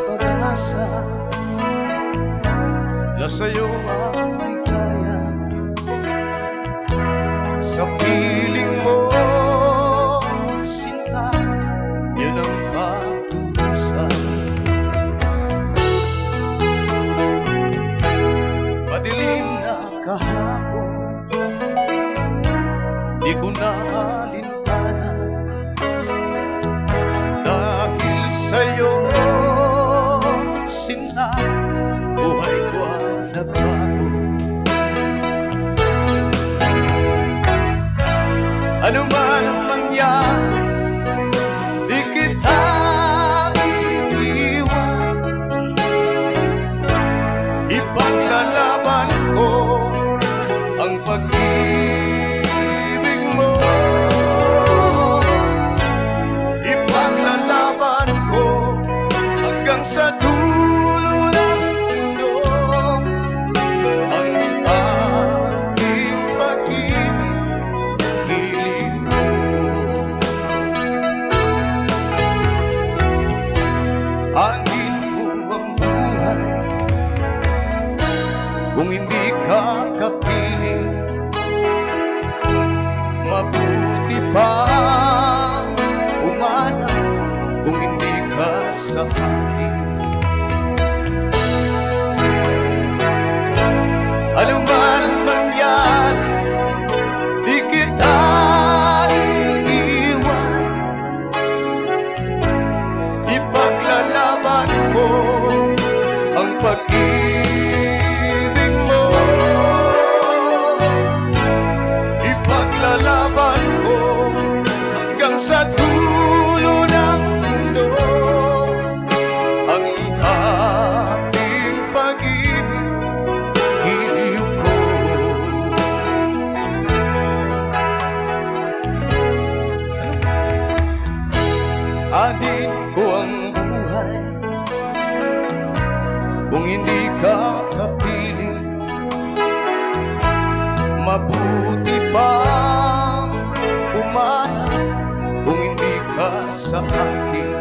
pag-asa na sa'yo ang ligaya. Sa piling mo, sinta, yun ang pagdurusan. Madilim na kahapon, di ko na alintana, dahil sa'yo, sinta, buhay ko ang nagbago. Ano man ang mangyari, di kita iiwan. Ipaglalaban ko ang pag-ibig mo. Ipaglalaban ko hanggang sa dulo ng mundo ang aking pag-ibig. Anin mo ang buhay kung hindi ka kapiling. Mabuti pang umana kung hindi ka sa akin. Ano man ang mangyari, di kita iiwan. Ipaglalaban ko ang pag-ibig mo. Ipaglalaban ko hanggang sa dulo ng mundo ang ating pag-ibig. Hiliw ko. Anin ko ang buhay kung hindi ka kapiling. Mabuti pang umana kung hindi ka sa akin.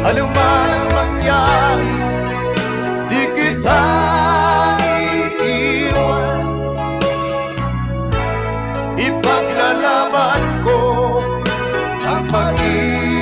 Ano man ang mangyari, di kita iiwan. Ipaglalaban ko ang pag-ibig.